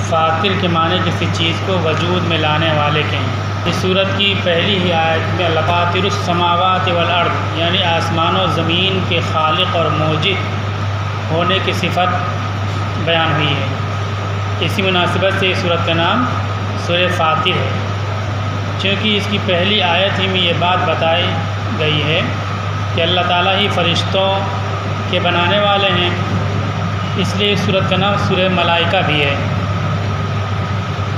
فاطر کے معنی کسی چیز کو وجود میں لانے والے کے ہیں۔ اس صورت کی پہلی ہی آیت میں اللہ فاطر السماوات والارض یعنی آسمان و زمین کے خالق اور موجد ہونے کی صفت بیان ہوئی ہے۔ اسی مناسبت سے اس صورت کا نام سورہ فاطر ہے، چونکہ اس کی پہلی آیت ہی میں یہ بات بتائی گئی ہے کہ اللہ تعالیٰ ہی فرشتوں کے بنانے والے ہیں، اس لیے اس صورت کا نام سورہ ملائکہ بھی ہے۔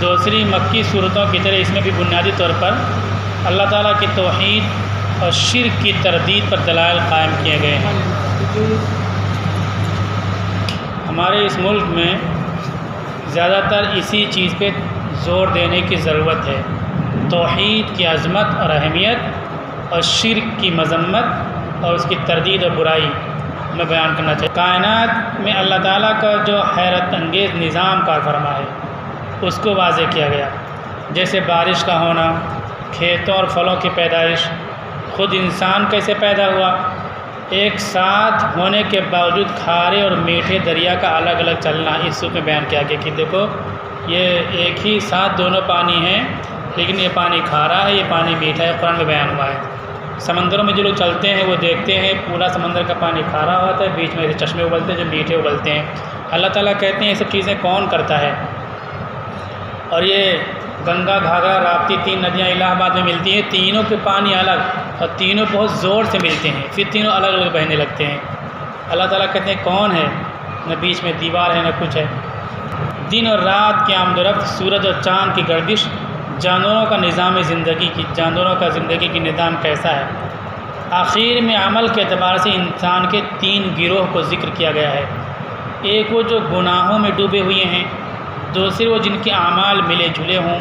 دوسری مکی صورتوں کی طرح اس میں بھی بنیادی طور پر اللہ تعالیٰ کی توحید اور شرک کی تردید پر دلائل قائم کیے گئے ہیں۔ ہمارے اس ملک میں زیادہ تر اسی چیز پہ زور دینے کی ضرورت ہے، توحید کی عظمت اور اہمیت اور شرک کی مذمت اور اس کی تردید اور برائی میں بیان کرنا چاہیے۔ کائنات میں اللہ تعالیٰ کا جو حیرت انگیز نظام کار فرما ہے اس کو واضح کیا گیا، جیسے بارش کا ہونا، کھیتوں اور پھلوں کی پیدائش، خود انسان کیسے پیدا ہوا، ایک ساتھ ہونے کے باوجود کھارے اور میٹھے دریا کا الگ الگ چلنا اس صورت میں بیان کیا گیا کہ دیکھو یہ ایک ہی ساتھ دونوں پانی ہیں، لیکن یہ پانی کھارا ہے، یہ پانی میٹھا ہے، قرآن میں بیان ہوا ہے۔ سمندروں میں جو لوگ چلتے ہیں وہ دیکھتے ہیں پورا سمندر کا پانی کھارا ہوتا ہے، بیچ میں چشمے ابلتے ہیں جو میٹھے ابلتے ہیں۔ اللہ تعالیٰ کہتے ہیں یہ سب چیزیں کون کرتا ہے؟ اور یہ گنگا، گھاگرا، راپتی تین ندیاں الہ آباد میں ملتی ہیں، تینوں کے پانی الگ اور تینوں بہت زور سے ملتے ہیں، پھر تینوں الگ الگ بہنے لگتے ہیں۔ اللہ تعالیٰ کہتے ہیں کون ہے؟ نہ بیچ میں دیوار ہے نہ کچھ ہے۔ دن اور رات کی آمد و رفت، سورج اور چاند کی گردش، جانوروں کا نظام زندگی کی، جانوروں کا زندگی کی نظام کیسا ہے۔ آخر میں عمل کے اعتبار سے انسان کے تین گروہ کو ذکر کیا گیا ہے، ایک وہ جو گناہوں میں ڈوبے ہوئے ہیں، دوسرے وہ جن کے اعمال ملے جلے ہوں،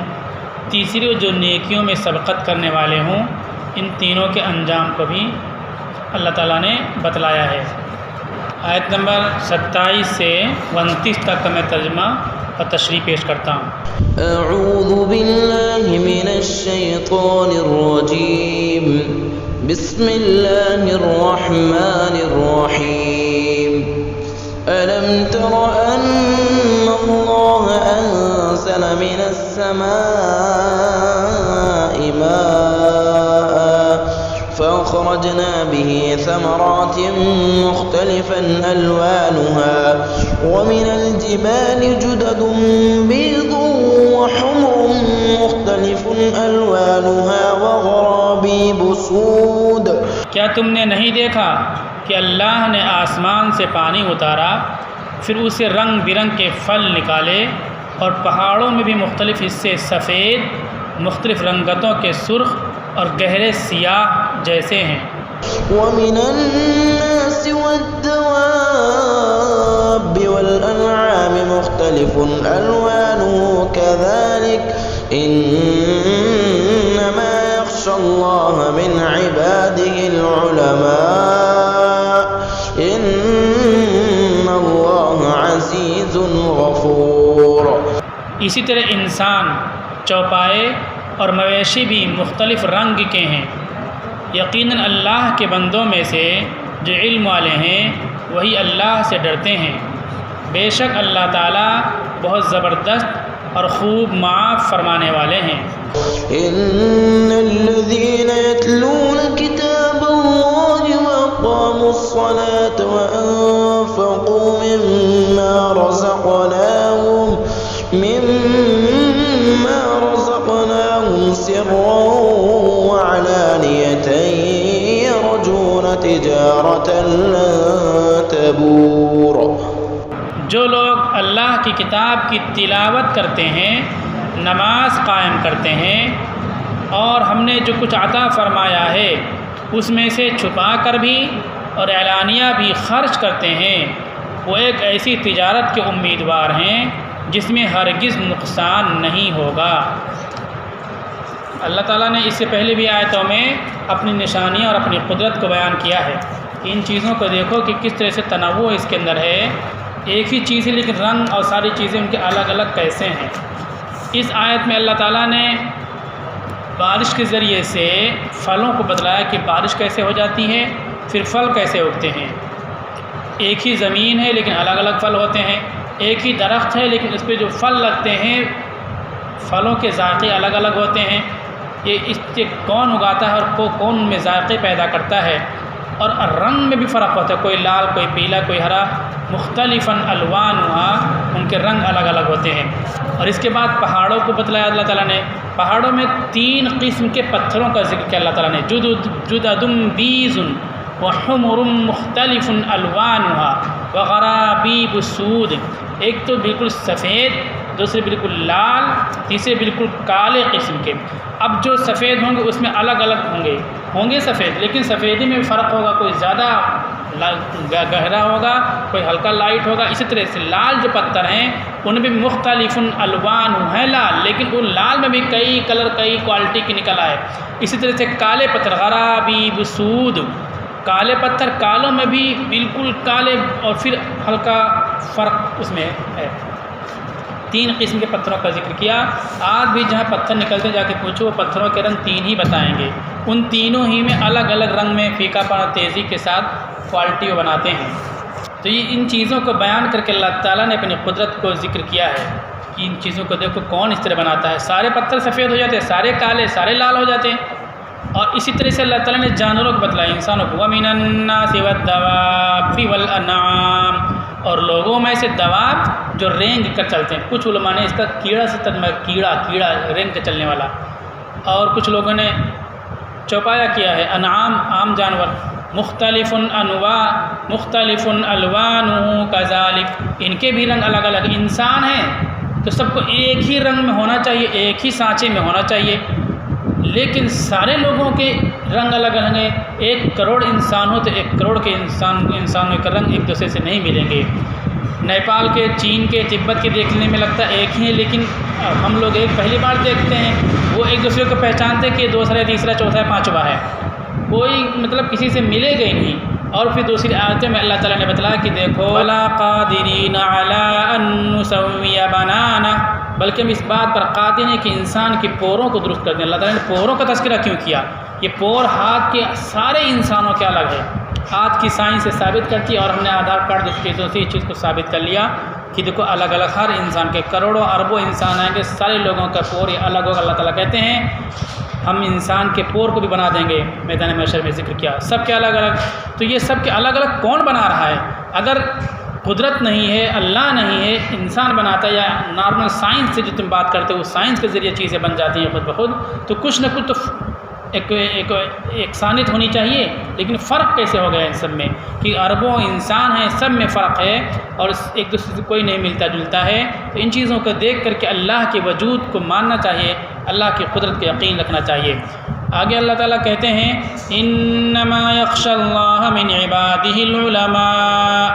تیسری وہ جو نیکیوں میں سبقت کرنے والے ہوں۔ ان تینوں کے انجام کو بھی اللہ تعالیٰ نے بتلایا ہے۔ آیت نمبر 27 سے 29 تک کا میں ترجمہ اور تشریح پیش کرتا ہوں۔ اعوذ باللہ من الشیطان الرجیم، بسم اللہ الرحمن الرحیم۔ ألم تر أن الله أنزل من السماء ماء فأخرجنا به ثمرات مختلفا ألوانها ومن الجبال جدد بيض وحمر مختلف ألوانها وغرابيب سود۔ کیا تم نے نہیں دیکھا کہ اللہ نے آسمان سے پانی اتارا، پھر اسے رنگ برنگ کے پھل نکالے، اور پہاڑوں میں بھی مختلف حصے سفید، مختلف رنگتوں کے سرخ اور گہرے سیاہ جیسے ہیں۔ وَمِنَ النَّاسِ وَالدَّوَابِّ وَالْأَنْعَامِ مُخْتَلِفٌ أَلْوَانُهُ كَذَلِكَ إِنَّمَا يَخْشَى اللَّهَ مِنْ عِبَادِهِ الْعُلَمَاءُ إِنَّ اللَّهَ عَزِيزٌ غَفُورٌ۔ اسی طرح انسان، چوپائے اور مویشی بھی مختلف رنگ کے ہیں۔ یقیناً اللہ کے بندوں میں سے جو علم والے ہیں وہی اللہ سے ڈرتے ہیں، بے شک اللہ تعالیٰ بہت زبردست اور خوب معاف فرمانے والے ہیں۔ ان الذين يتلون كتاب الله واقاموا الصلاة وانفقوا مما رزقناهم سرا وعلانية يرجون تجارة لن تبور۔ جو لوگ اللہ کی کتاب کی تلاوت کرتے ہیں، نماز قائم کرتے ہیں، اور ہم نے جو کچھ عطا فرمایا ہے اس میں سے چھپا کر بھی اور اعلانیہ بھی خرچ کرتے ہیں، وہ ایک ایسی تجارت کے امیدوار ہیں جس میں ہرگز نقصان نہیں ہوگا۔ اللہ تعالیٰ نے اس سے پہلے بھی آیتوں میں اپنی نشانیاں اور اپنی قدرت کو بیان کیا ہے۔ ان چیزوں کو دیکھو کہ کس طرح سے تنوع اس کے اندر ہے، ایک ہی چیز ہے لیکن رنگ اور ساری چیزیں ان کے الگ الگ کیسے ہیں۔ اس آیت میں اللہ تعالیٰ نے بارش کے ذریعے سے پھلوں کو بتلایا کہ بارش کیسے ہو جاتی ہے، پھر پھل کیسے اگتے ہیں۔ ایک ہی زمین ہے لیکن الگ الگ پھل ہوتے ہیں، ایک ہی درخت ہے لیکن اس پہ جو پھل لگتے ہیں پھلوں کے ذائقے الگ الگ ہوتے ہیں، یہ اس سے کون اگاتا ہے اور کون میں ذائقے پیدا کرتا ہے، اور رنگ میں بھی فرق ہوتا ہے، کوئی لال کوئی پیلا کوئی ہرا، مختلفاً الوانھا، ان کے رنگ الگ الگ ہوتے ہیں۔ اور اس کے بعد پہاڑوں کو بتلایا اللہ تعالیٰ نے، پہاڑوں میں 3 قسم کے پتھروں کا ذکر کیا اللہ تعالیٰ نے، جدد بیض وحمر مختلف الوانھا وغرابیب سود، ایک تو بالکل سفید، دوسرے بالکل لال، تیسرے بالکل کالے قسم کے۔ اب جو سفید ہوں گے اس میں الگ الگ ہوں گے سفید، لیکن سفیدی میں بھی فرق ہوگا، کوئی زیادہ گہرا ہوگا کوئی ہلکا لائٹ ہوگا۔ اسی طرح سے لال جو پتھر ہیں ان میں بھی مختلف الوان ہے لال، لیکن وہ لال میں بھی کئی کلر کئی کوالٹی کی نکل آئے۔ اسی طرح سے کالے پتھر غرابیب سود، کالے پتھر کالوں میں بھی بالکل کالے اور پھر ہلکا فرق اس میں ہے۔ 3 قسم کے پتھروں کا ذکر کیا۔ آج بھی جہاں پتھر نکلتے جا کے پوچھو وہ پتھروں کے رنگ 3 ہی بتائیں گے، ان تینوں ہی میں الگ الگ رنگ میں پھیکا پڑا تیزی کے ساتھ کوالٹی وہ بناتے ہیں۔ تو یہ ان چیزوں کو بیان کر کے اللہ تعالیٰ نے اپنی قدرت کو ذکر کیا ہے کہ ان چیزوں کو دیکھو کون اس طرح بناتا ہے، سارے پتھر سفید ہو جاتے ہیں، سارے کالے سارے لال ہو جاتے ہیں۔ اور اسی طرح سے اللہ تعالیٰ نے جانوروں کو بتلایا، انسانوں کو، وَمِنَ النَّاسِ وَالدَّوَابِّ وَالْأَنْعَامِ، اور لوگوں میں سے دواب جو رینگ کر چلتے ہیں، کچھ علماء نے اس کا کیڑا سے ترجمہ کیڑا رینگ کر چلنے والا، اور کچھ لوگوں نے چوپایا کیا ہے انعام عام جانور، مختلف انواع مختلف الوانہ کذالک، ان کے بھی رنگ الگ الگ۔ انسان ہیں تو سب کو ایک ہی رنگ میں ہونا چاہیے، ایک ہی سانچے میں ہونا چاہیے، لیکن سارے لوگوں کے رنگ الگ الگ ہیں۔ 1 کروڑ انسان ہو تو 1 کروڑ کے انسانوں کے رنگ ایک دوسرے سے نہیں ملیں گے۔ نیپال کے، چین کے، تبت کے دیکھنے میں لگتا ہے ایک ہی ہیں، لیکن ہم لوگ ایک پہلی بار دیکھتے ہیں، وہ ایک دوسرے کو پہچانتے کہ دوسرا تیسرا چوتھا پانچواں ہے، کوئی مطلب کسی سے ملے گا ہی نہیں۔ اور پھر دوسری آیتوں میں اللہ تعالیٰ نے بتلایا کہ دیکھو وَلَا قَادِرِينَ عَلَىٰ أَن نُّسَوِّيَ بَنَانَهُ، بلکہ ہم اس بات پر قادر ہیں کہ انسان کے پوروں کو درست کر دیں۔ اللہ تعالیٰ نے پوروں کا تذکرہ کیوں کیا؟ یہ پور ہاتھ کے سارے انسانوں کے الگ ہے، ہاتھ کی سائنس سے ثابت کرتی ہے، اور ہم نے آدھار کارڈ جس چیزوں سے اس چیز کو ثابت کر لیا کہ دیکھو الگ الگ ہر انسان کے کروڑوں اربوں انسان آئیں گے، سارے لوگوں کا پور یہ الگ ہوگا۔ اللہ تعالیٰ کہتے ہیں ہم انسان کے پور کو بھی بنا دیں گے، میدان محشر میں ذکر کیا سب کے الگ الگ۔ تو یہ سب کے الگ الگ کون بنا رہا ہے؟ اگر قدرت نہیں ہے، اللہ نہیں ہے، انسان بناتا ہے، یا نارمل سائنس سے جو تم بات کرتے ہو، سائنس کے ذریعے چیزیں بن جاتی ہیں خود بخود، تو کچھ نہ کچھ تو یکسانیت ہونی چاہیے، لیکن فرق کیسے ہو گیا ان سب میں کہ اربوں انسان ہیں، سب میں فرق ہے اور ایک دوسرے سے کوئی نہیں ملتا جلتا ہے۔ تو ان چیزوں کو دیکھ کر کے اللہ کے وجود کو ماننا چاہیے، اللہ کی قدرت کا یقین رکھنا چاہیے۔ آگے اللہ تعالیٰ کہتے ہیں انما یخشی اللہ من عبادہ العلماء،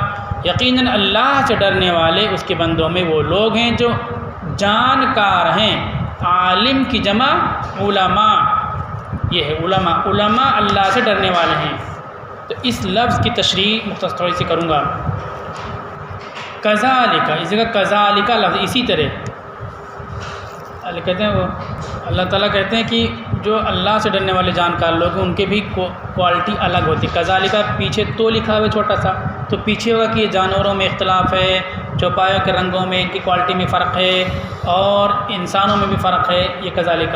یقیناً اللہ سے ڈرنے والے اس کے بندوں میں وہ لوگ ہیں جو جانکار ہیں۔ عالم کی جمع علماء، یہ ہے علماء، علماء اللہ سے ڈرنے والے ہیں۔ تو اس لفظ کی تشریح مختصر تھوڑی سی کروں گا۔ کذالک، اس جگہ کذالک لفظ اسی طرح کہتے ہیں، وہ اللہ تعالیٰ کہتے ہیں کہ جو اللہ سے ڈرنے والے جانکار لوگ ہیں ان کے بھی کوالٹی الگ ہوتی ہے۔ کذالک پیچھے تو لکھا ہوا چھوٹا سا، تو پیچھے ہوگا کہ یہ جانوروں میں اختلاف ہے، چوپایوں کے رنگوں میں ان کی کوالٹی میں فرق ہے، اور انسانوں میں بھی فرق ہے، یہ کذالک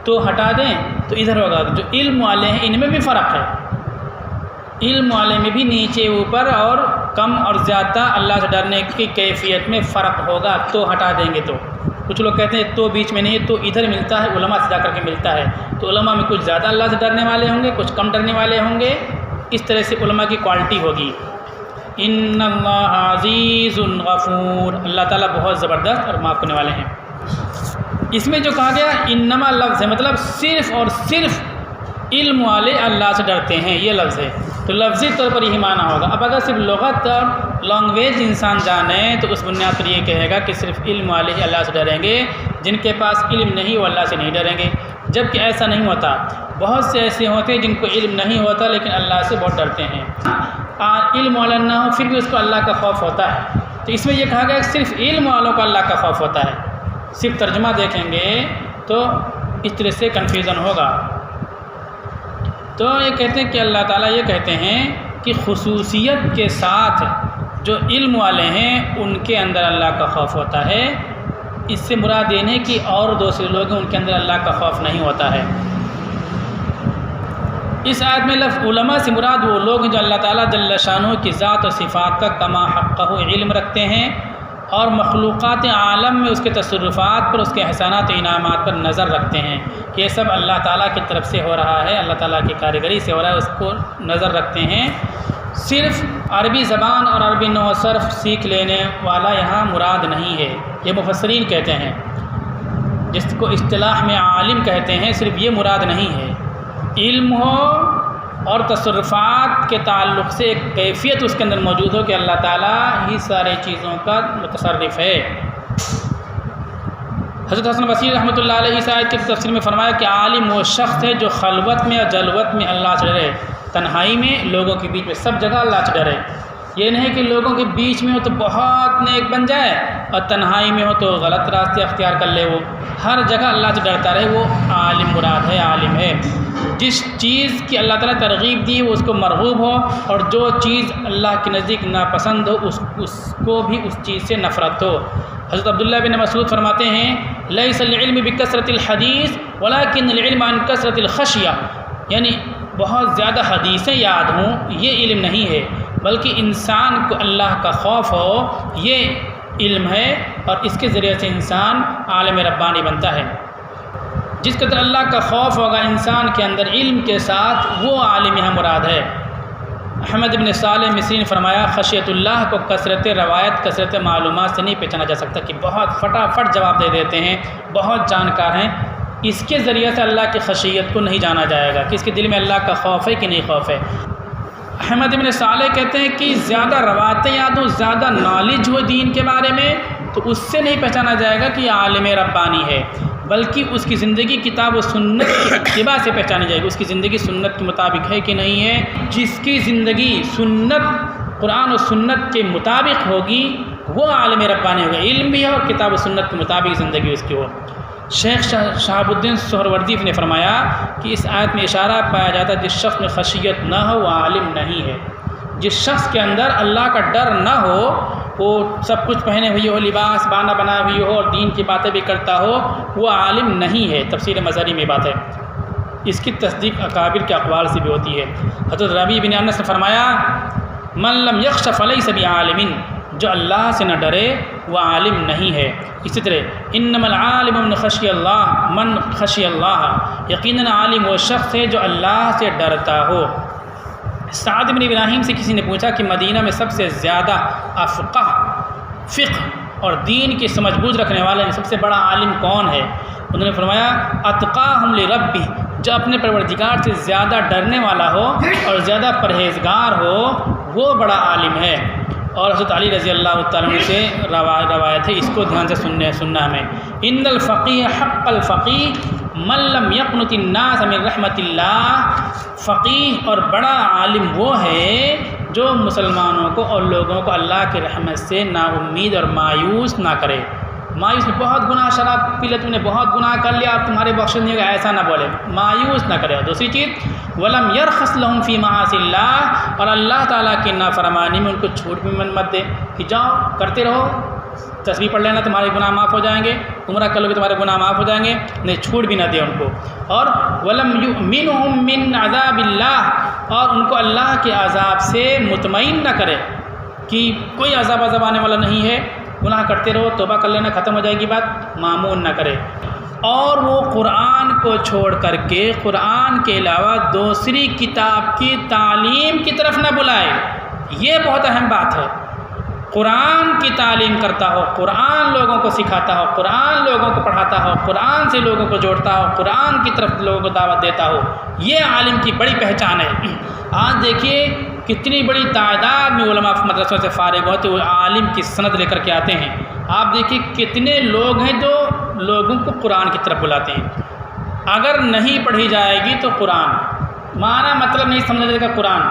تو ہٹا دیں تو ادھر ہوگا جو علم والے ہیں ان میں بھی فرق ہے، علم والے میں بھی نیچے اوپر اور کم اور زیادہ اللہ سے ڈرنے کی کیفیت میں فرق ہوگا، تو ہٹا دیں گے۔ تو کچھ لوگ کہتے ہیں تو بیچ میں نہیں ہے، تو ادھر ملتا ہے، علماء سے جا کر کے ملتا ہے، تو علماء میں کچھ زیادہ اللہ سے ڈرنے والے ہوں گے، کچھ کم ڈرنے والے ہوں گے، اس طرح سے علماء کی کوالٹی ہوگی۔ ان اللہ عزیز غفور، اللہ تعالیٰ بہت زبردست اور معاف کرنے والے ہیں۔ اس میں جو کہا گیا انما لفظ ہے، مطلب صرف اور صرف علم والے اللہ سے ڈرتے ہیں، یہ لفظ ہے، تو لفظی طور پر یہی معنی ہوگا۔ اب اگر صرف لغت اور لینگویج انسان جانے تو اس بنیاد پر یہ کہے گا کہ صرف علم والے ہی اللہ سے ڈریں گے، جن کے پاس علم نہیں وہ اللہ سے نہیں ڈریں گے، جبکہ ایسا نہیں ہوتا۔ بہت سے ایسے ہوتے ہیں جن کو علم نہیں ہوتا لیکن اللہ سے بہت ڈرتے ہیں، علم والا نہ ہو پھر بھی اس کو اللہ کا خوف ہوتا ہے۔ تو اس میں یہ کہا گیا کہ صرف علم والوں کو اللہ کا خوف ہوتا ہے، صرف ترجمہ دیکھیں گے تو اس طرح سے کنفیوژن ہوگا۔ تو یہ کہتے ہیں کہ اللہ تعالیٰ یہ کہتے ہیں کہ خصوصیت کے ساتھ جو علم والے ہیں ان کے اندر اللہ کا خوف ہوتا ہے۔ اس سے مراد یہ نہیں کہ اور دوسرے لوگ ہیں ان کے اندر اللہ کا خوف نہیں ہوتا ہے۔ اس آیت میں لفظ علماء سے مراد وہ لوگ ہیں جو اللہ تعالیٰ جل شانہ کی ذات و صفات کا کما حقہ علم رکھتے ہیں اور مخلوقات عالم میں اس کے تصرفات پر، اس کے احسانات و انعامات پر نظر رکھتے ہیں کہ یہ سب اللہ تعالیٰ کی طرف سے ہو رہا ہے، اللہ تعالیٰ کی کاریگری سے ہو رہا ہے، اس کو نظر رکھتے ہیں۔ صرف عربی زبان اور عربی نحو و صرف سیکھ لینے والا یہاں مراد نہیں ہے، یہ مفسرین کہتے ہیں، جس کو اصطلاح میں عالم کہتے ہیں، صرف یہ مراد نہیں ہے۔ علم ہو اور تصرفات کے تعلق سے ایک کیفیت اس کے اندر موجود ہو کہ اللہ تعالیٰ ہی سارے چیزوں کا متصرف ہے۔ حضرت حسن بصری رحمۃ اللہ علیہ اس آیت کی تفسیر میں فرمایا کہ عالم وہ شخص ہے جو خلوت میں اور جلوت میں اللہ سے ڈرے، تنہائی میں، لوگوں کے بیچ میں، سب جگہ اللہ سے ڈرے۔ یہ نہیں کہ لوگوں کے بیچ میں ہو تو بہت نیک بن جائے اور تنہائی میں ہو تو غلط راستے اختیار کر لے، وہ ہر جگہ اللہ سے ڈرتا رہے، وہ عالم مراد ہے، عالم ہے۔ جس چیز کی اللہ تعالیٰ ترغیب دی وہ اس کو مرغوب ہو، اور جو چیز اللہ کے نزدیک ناپسند ہو اس کو بھی اس چیز سے نفرت ہو۔ حضرت عبداللہ بن مسعود فرماتے ہیں لیس العلم بکثرت الحدیث ولکن العلم عن کثرت الخشیہ، یعنی بہت زیادہ حدیثیں یاد ہوں یہ علم نہیں ہے، بلکہ انسان کو اللہ کا خوف ہو یہ علم ہے، اور اس کے ذریعے سے انسان عالم ربانی بنتا ہے۔ جس قدر اللہ کا خوف ہوگا انسان کے اندر علم کے ساتھ، وہ عالم یہاں مراد ہے۔ احمد بن صالح مصری نے فرمایا خشیت اللہ کو کثرت روایت، کثرت معلومات سے نہیں پہچانا جا سکتا، کہ بہت فٹافٹ جواب دے دیتے ہیں، بہت جانکار ہیں، اس کے ذریعے سے اللہ کی خشیت کو نہیں جانا جائے گا کہ اس کے دل میں اللہ کا خوف ہے کہ نہیں خوف ہے۔ احمد بن صالح کہتے ہیں کہ زیادہ روایتیں یاد ہوں، زیادہ نالج ہو دین کے بارے میں، تو اس سے نہیں پہچانا جائے گا کہ یہ عالم ربانی ہے، بلکہ اس کی زندگی کتاب و سنت کی اتباع سے پہچانی جائے گی، اس کی زندگی سنت کے مطابق ہے کہ نہیں ہے۔ جس کی زندگی سنت، قرآن و سنت کے مطابق ہوگی وہ عالم ربانی ہوگا، علم بھی ہے اور کتاب و سنت کے مطابق زندگی اس کی ہو۔ شیخ شہاب الدین سہروردی نے فرمایا کہ اس آیت میں اشارہ پایا جاتا ہے جس شخص میں خشیت نہ ہو وہ عالم نہیں ہے۔ جس شخص کے اندر اللہ کا ڈر نہ ہو، وہ سب کچھ پہنے ہوئی ہو، لباس بانا بنا ہوئی ہو اور دین کی باتیں بھی کرتا ہو، وہ عالم نہیں ہے۔ تفسیر مظہری میں بات ہے، اس کی تصدیق اکابر کے اقوال سے بھی ہوتی ہے۔ حضرت ربیع بن انس نے فرمایا من لم یخش فلیس بعالم، جو اللہ سے نہ ڈرے وہ عالم نہیں ہے۔ اسی طرح انما العالم من خشی اللہ، یقیناً عالم وہ شخص ہے جو اللہ سے ڈرتا ہو۔ سعد بن ابراہیم سے کسی نے پوچھا کہ مدینہ میں سب سے زیادہ فقہ اور دین کی سمجھ بوجھ رکھنے والے سب سے بڑا عالم کون ہے؟ انہوں نے فرمایا اتقاہم لربہ، جو اپنے پروردگار سے زیادہ ڈرنے والا ہو اور زیادہ پرہیزگار ہو وہ بڑا عالم ہے۔ اور حضرت علی رضی اللہ تعالیٰ عنہ سے روایت ہے، اس کو دھیان سے سننا ہمیں۔ ان الفقیہ حق الفقیہ من لم یقنط الناس من رحمت اللہ، فقیہ اور بڑا عالم وہ ہے جو مسلمانوں کو اور لوگوں کو اللہ کی رحمت سے نا امید اور مایوس نہ کرے۔ مایوس میں بہت گناہ، شراب پی لے، تم نے بہت گناہ کر لیا، اب تمہارے بخشش نہیں ہوگا، ایسا نہ بولے، مایوس نہ کرے۔ اور دوسری چیز ولم یرخص لہم فی معاصی اللہ، اور اللہ تعالیٰ کی نافرمانی میں ان کو چھوٹ بھی مت دے کہ جاؤ کرتے رہو، تسبیح پڑھ لینا تمہارے گناہ معاف ہو جائیں گے، عمرہ کر لو گے تمہارے گناہ معاف ہو جائیں گے، نہیں چھوٹ بھی نہ دے ان کو۔ اور ولم یؤمنہم من عذاب اللہ، اور ان کو اللہ کے عذاب سے مطمئن نہ کرے کہ کوئی عذاب آنے والا نہیں ہے، گناہ کرتے رہو، توبہ کر لینا، ختم ہو جائے گی بات، مامون نہ کرے۔ اور وہ قرآن کو چھوڑ کر کے قرآن کے علاوہ دوسری کتاب کی تعلیم کی طرف نہ بلائے، یہ بہت اہم بات ہے۔ قرآن کی تعلیم کرتا ہو، قرآن لوگوں کو سکھاتا ہو، قرآن لوگوں کو پڑھاتا ہو، قرآن سے لوگوں کو جوڑتا ہو، قرآن کی طرف لوگوں کو دعوت دیتا ہو، یہ عالم کی بڑی پہچان ہے۔ آج دیکھیے کتنی بڑی تعداد میں علماء مدرسوں سے فارغ ہوتے وہ عالم کی سند لے کر کے آتے ہیں۔ آپ دیکھیے کتنے لوگ ہیں جو لوگوں کو قرآن کی طرف بلاتے ہیں۔ اگر نہیں پڑھی جائے گی تو قرآن معنی مطلب نہیں سمجھا جائے گا قرآن،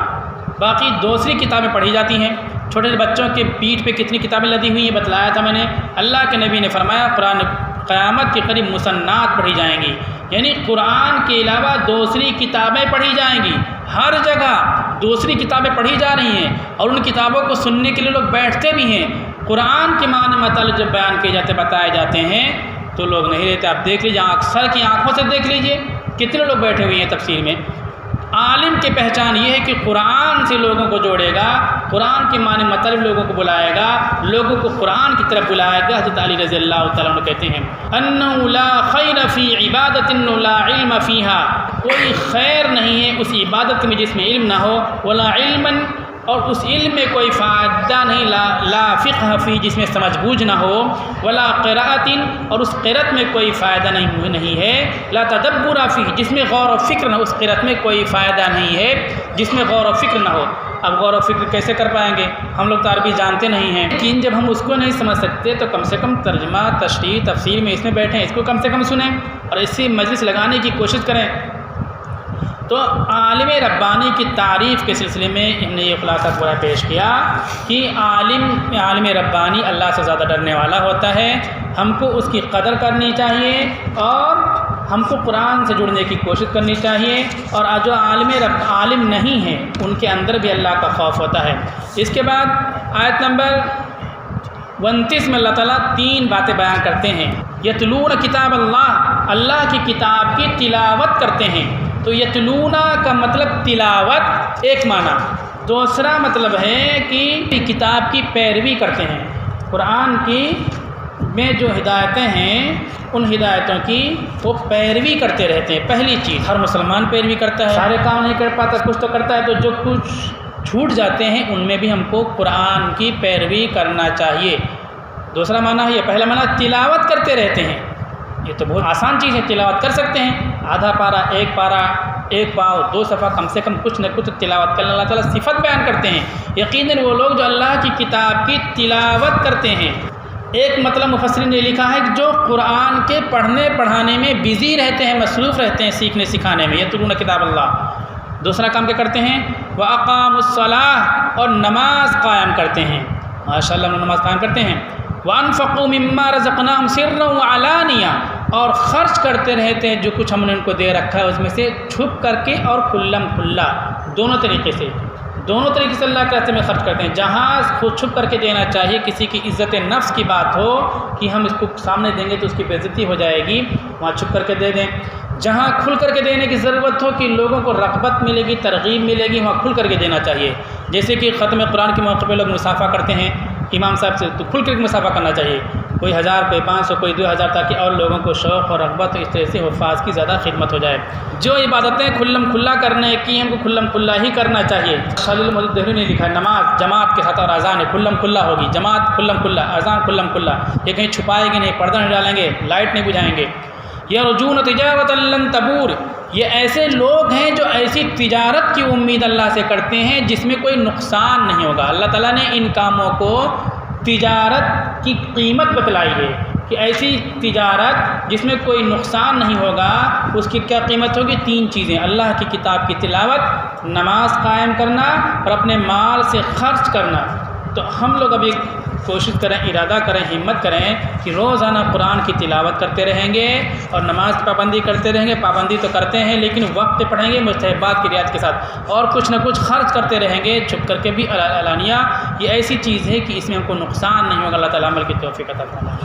باقی دوسری کتابیں پڑھی جاتی ہیں۔ چھوٹے بچوں کے پیٹھ پہ کتنی کتابیں لدی ہوئی ہیں بتلایا تھا میں نے۔ اللہ کے نبی نے فرمایا قرآن قیامت کے قریب مسنات پڑھی جائیں گی، یعنی قرآن کے علاوہ دوسری کتابیں پڑھی جائیں گی۔ ہر جگہ دوسری کتابیں پڑھی جا رہی ہیں اور ان کتابوں کو سننے کے لیے لوگ بیٹھتے بھی ہیں، قرآن کے معنی مطالب جب بیان کیے جاتے بتائے جاتے ہیں تو لوگ نہیں رہتے۔ آپ دیکھ لیجیے، اکثر کی آنکھوں سے دیکھ لیجیے کتنے لوگ بیٹھے ہوئے ہیں تفسیر میں۔ عالم کی پہچان یہ ہے کہ قرآن سے لوگوں کو جوڑے گا، قرآن کے معنی مطلب لوگوں کو بلائے گا، لوگوں کو قرآن کی طرف بلائے گا۔ حضرت علی رضی اللہ تعالیٰ عنہ کہتے ہیں انہ لا خیر فی عبادت لا علم فیہا، کوئی خیر نہیں ہے اس عبادت میں جس میں علم نہ ہو، ولا علم، اور اس علم میں کوئی فائدہ نہیں، لا فقہ فی، جس میں سمجھ بوجھ نہ ہو، ولا قراءت، اور اس قرأت میں کوئی فائدہ نہیں ہے، لا تدبر فی، جس میں غور و فکر نہ، اس قرأت میں کوئی فائدہ نہیں ہے جس میں غور و فکر نہ ہو۔ اب غور و فکر کیسے کر پائیں گے؟ ہم لوگ تو عربی جانتے نہیں ہیں، لیکن جب ہم اس کو نہیں سمجھ سکتے تو کم سے کم ترجمہ، تشریح، تفسیر میں اس میں بیٹھیں، اس کو کم سے کم سنیں اور اس سے مجلس لگانے کی کوشش کریں۔ تو عالم ربانی کی تعریف کے سلسلے میں ہم نے یہ خلاصہ پورا پیش کیا کہ عالم ربانی اللہ سے زیادہ ڈرنے والا ہوتا ہے، ہم کو اس کی قدر کرنی چاہیے اور ہم کو قرآن سے جڑنے کی کوشش کرنی چاہیے، اور جو عالم نہیں ہے ان کے اندر بھی اللہ کا خوف ہوتا ہے۔ اس کے بعد آیت نمبر 29 میں اللہ تعالیٰ 3 باتیں بیان کرتے ہیں۔ یتلون کتاب اللہ کی کتاب کی تلاوت کرتے ہیں۔ تو یتلون کا مطلب تلاوت ایک معنی، دوسرا مطلب ہے کہ کتاب کی پیروی کرتے ہیں۔ قرآن کی میں جو ہدایتیں ہیں ان ہدایتوں کی وہ پیروی کرتے رہتے ہیں۔ پہلی چیز، ہر مسلمان پیروی کرتا ہے، سارے کام نہیں کر پاتا، کچھ تو کرتا ہے، تو جو کچھ چھوٹ جاتے ہیں ان میں بھی ہم کو قرآن کی پیروی کرنا چاہیے۔ دوسرا معنی ہے، یہ پہلا معنی تلاوت کرتے رہتے ہیں۔ یہ تو بہت آسان چیز ہے، تلاوت کر سکتے ہیں، آدھا پارہ، ایک پاؤ، 2 صفحہ، کم سے کم کچھ نہ کچھ تلاوت کرنا۔ اللہ تعالیٰ صفت بیان کرتے ہیں، یقیناً وہ لوگ جو اللہ کی کتاب کی تلاوت کرتے ہیں۔ ایک مطلب مفسرین نے لکھا ہے کہ جو قرآن کے پڑھنے پڑھانے میں بزی رہتے ہیں، مصروف رہتے ہیں سیکھنے سکھانے میں، یتلون کتاب اللہ۔ دوسرا کام کیا کرتے ہیں؟ وَأَقَامُوا الصَّلَاةَ، اور نماز قائم کرتے ہیں۔ ماشاء اللہ نماز قائم کرتے ہیں۔ وَأَنفَقُوا مِمَّا رَزَقْنَاهُمْ سِرًّا وَعَلَانِيَةً، اور خرچ کرتے رہتے ہیں جو کچھ ہم نے ان کو دے رکھا ہے اس میں سے، چھپ کر کے اور کھلم کھلا، دونوں طریقے سے اللہ کے راستے میں خرچ کرتے ہیں۔ جہاں خود چھپ کر کے دینا چاہیے، کسی کی عزت نفس کی بات ہو کہ ہم اس کو سامنے دیں گے تو اس کی بے عزتی ہو جائے گی، وہاں چھپ کر کے دے دیں۔ جہاں کھل کر کے دینے کی ضرورت ہو کہ لوگوں کو رغبت ملے گی، ترغیب ملے گی، وہاں کھل کر کے دینا چاہیے۔ جیسے کہ ختم قرآن کے موقع پہ لوگ مصافحہ کرتے ہیں امام صاحب سے، تو کھل کر کے مصافحہ کرنا چاہیے، کوئی 1000 کوئی 500 کوئی 2000، تاکہ اور لوگوں کو شوق اور رغبت اس طرح سے حفاظ کی زیادہ خدمت ہو جائے۔ جو عبادتیں کھلم کھلا کرنے کی ہم کو کھلم کھلا ہی کرنا چاہیے۔ خلیل المحدث دہلوی نے لکھا ہے، نماز جماعت کے ساتھ اور اذان کھلم کھلا ہوگی، جماعت کھلم کھلا، اذان کھلم کھلا، یہ کہیں چھپائے گے نہیں، پردہ نہیں ڈالیں گے، لائٹ نہیں بجھائیں گے۔ یرجون تجارۃ لن تبور، یہ ایسے لوگ ہیں جو ایسی تجارت کی امید اللہ سے کرتے ہیں جس میں کوئی نقصان نہیں ہوگا۔ اللہ تعالیٰ نے ان کاموں کو تجارت کی قیمت بتلائی ہے کہ ایسی تجارت جس میں کوئی نقصان نہیں ہوگا، اس کی کیا قیمت ہوگی؟ 3 چیزیں، اللہ کی کتاب کی تلاوت، نماز قائم کرنا اور اپنے مال سے خرچ کرنا۔ تو ہم لوگ ابھی کوشش کریں، ارادہ کریں، ہمت کریں کہ روزانہ قرآن کی تلاوت کرتے رہیں گے اور نماز کی پابندی کرتے رہیں گے۔ پابندی تو کرتے ہیں لیکن وقت پہ پڑھیں گے، مستحبات کی رعایت کے ساتھ، اور کچھ نہ کچھ خرچ کرتے رہیں گے، چھپ کر کے بھی، علانیہ۔ یہ ایسی چیز ہے کہ اس میں ہم کو نقصان نہیں ہوگا۔ اللہ تعالیٰ عمل کی توفیق عطا فرمائے۔